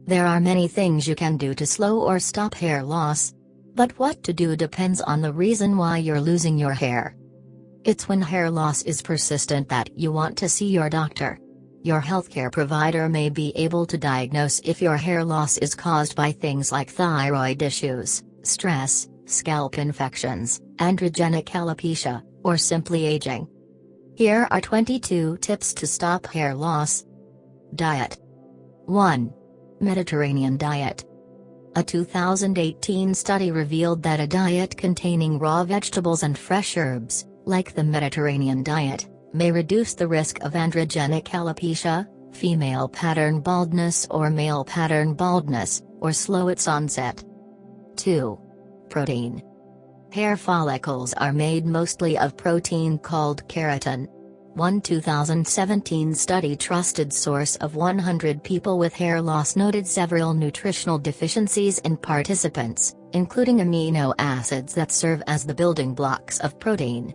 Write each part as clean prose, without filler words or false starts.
There are many things you can do to slow or stop hair loss. But what to do depends on the reason why you're losing your hair. It's when hair loss is persistent that you want to see your doctor. Your healthcare provider may be able to diagnose if your hair loss is caused by things like thyroid issues, stress, scalp infections, androgenic alopecia, or simply aging. Here are 22 tips to stop hair loss. Diet. 1. Mediterranean diet. A 2018 study revealed that a diet containing raw vegetables and fresh herbs, like the Mediterranean diet, may reduce the risk of androgenic alopecia, female pattern baldness or male pattern baldness, or slow its onset. 2. Protein. Hair follicles are made mostly of protein called keratin. One 2017 study trusted source of 100 people with hair loss noted several nutritional deficiencies in participants, including amino acids that serve as the building blocks of protein.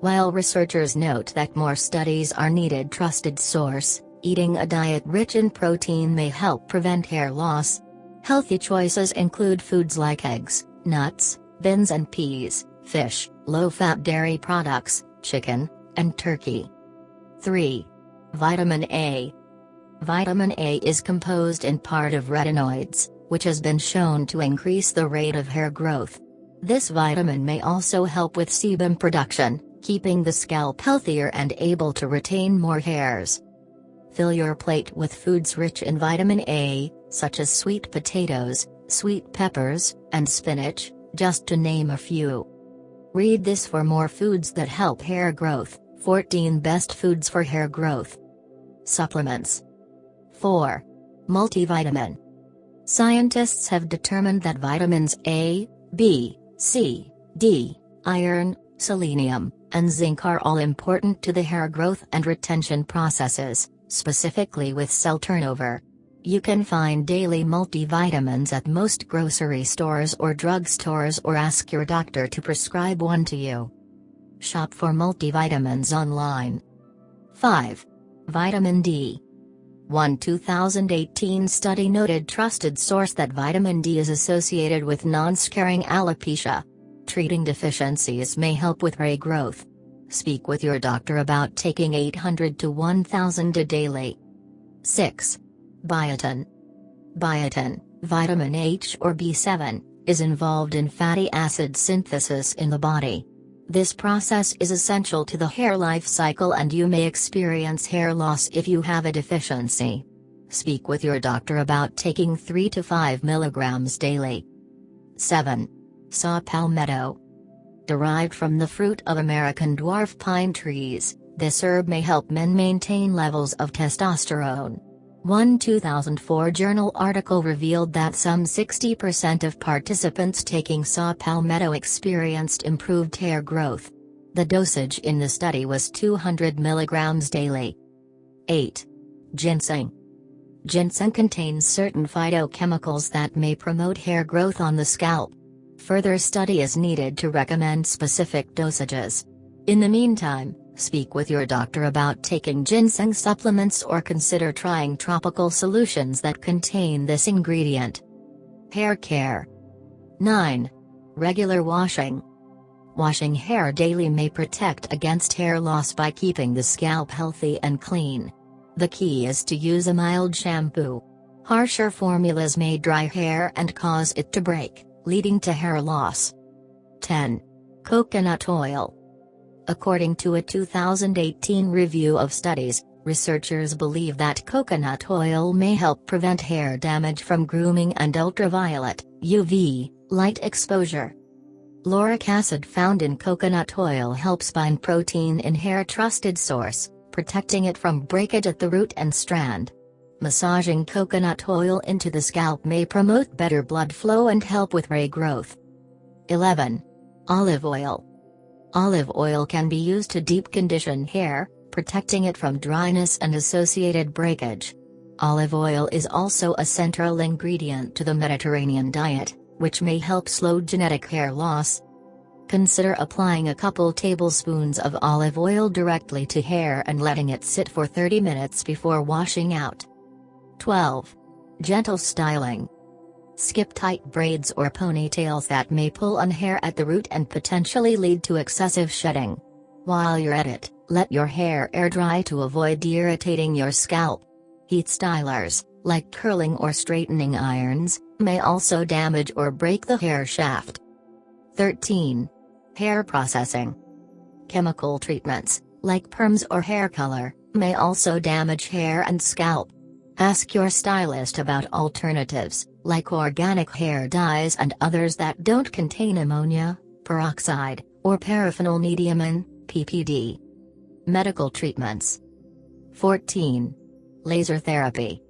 While researchers note that more studies are needed, trusted source, eating a diet rich in protein may help prevent hair loss. Healthy choices include foods like eggs, nuts, beans and peas, fish, low-fat dairy products, chicken, and turkey. 3. Vitamin A. Vitamin A is composed in part of retinoids, which has been shown to increase the rate of hair growth. This vitamin may also help with sebum production, keeping the scalp healthier and able to retain more hairs. Fill your plate with foods rich in vitamin A, such as sweet potatoes, sweet peppers, and spinach, just to name a few. Read this for more foods that help hair growth. 14 best foods for hair growth. Supplements. 4. Multivitamin. Scientists have determined that vitamins A, B, C, D, iron, selenium, and zinc are all important to the hair growth and retention processes, specifically with cell turnover. You can find daily multivitamins at most grocery stores or drugstores, or ask your doctor to prescribe one to you. Shop for multivitamins online. 5. Vitamin D. One 2018 study noted trusted source that vitamin D is associated with non-scarring alopecia. Treating deficiencies may help with hair growth. Speak with your doctor about taking 800 to 1000 a daily. 6. Biotin. Biotin, vitamin H or B7, is involved in fatty acid synthesis in the body. This process is essential to the hair life cycle, and you may experience hair loss if you have a deficiency. Speak with your doctor about taking 3 to 5 milligrams daily. 7. Saw palmetto. Derived from the fruit of American dwarf pine trees, this herb may help men maintain levels of testosterone. One 2004 journal article revealed that some 60% of participants taking saw palmetto experienced improved hair growth. The dosage in the study was 200 milligrams daily. 8. Ginseng. Ginseng contains certain phytochemicals that may promote hair growth on the scalp. Further study is needed to recommend specific dosages. In the meantime, speak with your doctor about taking ginseng supplements or consider trying tropical solutions that contain this ingredient. Hair care. 9. Regular washing. Washing hair daily may protect against hair loss by keeping the scalp healthy and clean. The key is to use a mild shampoo. Harsher formulas may dry hair and cause it to break, leading to hair loss. 10. Coconut oil. According to a 2018 review of studies, researchers believe that coconut oil may help prevent hair damage from grooming and ultraviolet (UV) light exposure. Lauric acid found in coconut oil helps bind protein in hair. Trusted source, protecting it from breakage at the root and strand. Massaging coconut oil into the scalp may promote better blood flow and help with hair growth. 11. Olive oil. Olive oil can be used to deep condition hair, protecting it from dryness and associated breakage. Olive oil is also a central ingredient to the Mediterranean diet, which may help slow genetic hair loss. Consider applying a couple tablespoons of olive oil directly to hair and letting it sit for 30 minutes before washing out. 12. Gentle styling. Skip tight braids or ponytails that may pull on hair at the root and potentially lead to excessive shedding. While you're at it, let your hair air dry to avoid irritating your scalp. Heat stylers, like curling or straightening irons, may also damage or break the hair shaft. 13. Hair processing. Chemical treatments, like perms or hair color, may also damage hair and scalp. Ask your stylist about alternatives, like organic hair dyes and others that don't contain ammonia, peroxide, or paraffenylmediamin, PPD. Medical treatments. 14. Laser therapy.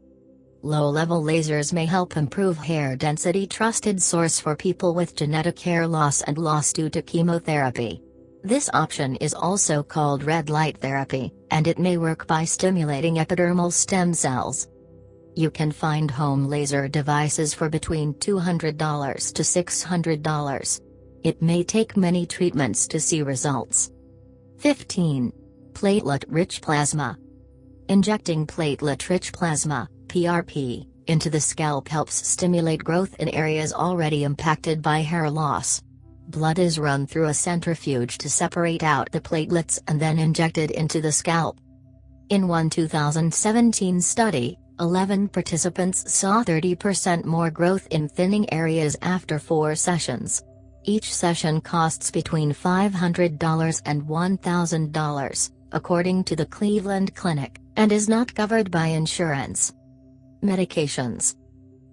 Low-level lasers may help improve hair density. Trusted source for people with genetic hair loss and loss due to chemotherapy. This option is also called red light therapy, and it may work by stimulating epidermal stem cells. You can find home laser devices for between $200 to $600. It may take many treatments to see results. 15. Platelet-rich plasma. Injecting platelet-rich plasma, PRP, into the scalp helps stimulate growth in areas already impacted by hair loss. Blood is run through a centrifuge to separate out the platelets and then injected into the scalp. In one 2017 study, 11 participants saw 30% more growth in thinning areas after 4 sessions. Each session costs between $500 and $1,000, according to the Cleveland Clinic, and is not covered by insurance. Medications.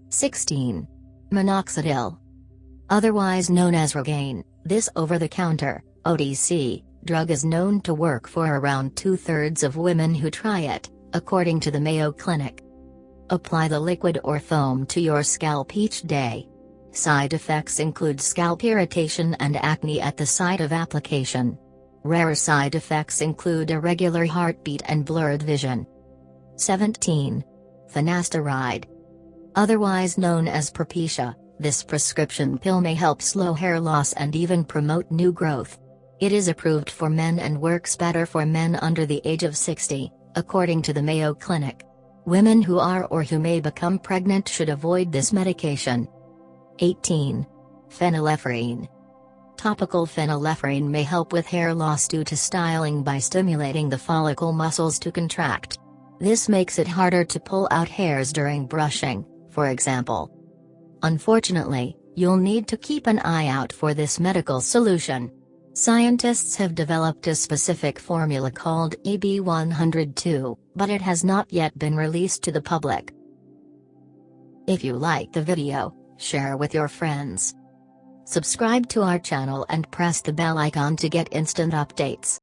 16. Minoxidil. Otherwise known as Rogaine, this over-the-counter, OTC, drug is known to work for around 2/3 of women who try it, according to the Mayo Clinic. Apply the liquid or foam to your scalp each day. Side effects include scalp irritation and acne at the site of application. Rare side effects include irregular heartbeat and blurred vision. 17. Finasteride. Otherwise known as Propecia, this prescription pill may help slow hair loss and even promote new growth. It is approved for men and works better for men under the age of 60, according to the Mayo Clinic. Women who are or who may become pregnant should avoid this medication. 18. Phenylephrine. Topical phenylephrine may help with hair loss due to styling by stimulating the follicle muscles to contract. This makes it harder to pull out hairs during brushing, for example. Unfortunately, you'll need to keep an eye out for this medical solution. Scientists have developed a specific formula called EB102, but it has not yet been released to the public. If you like the video, share with your friends. Subscribe to our channel and press the bell icon to get instant updates.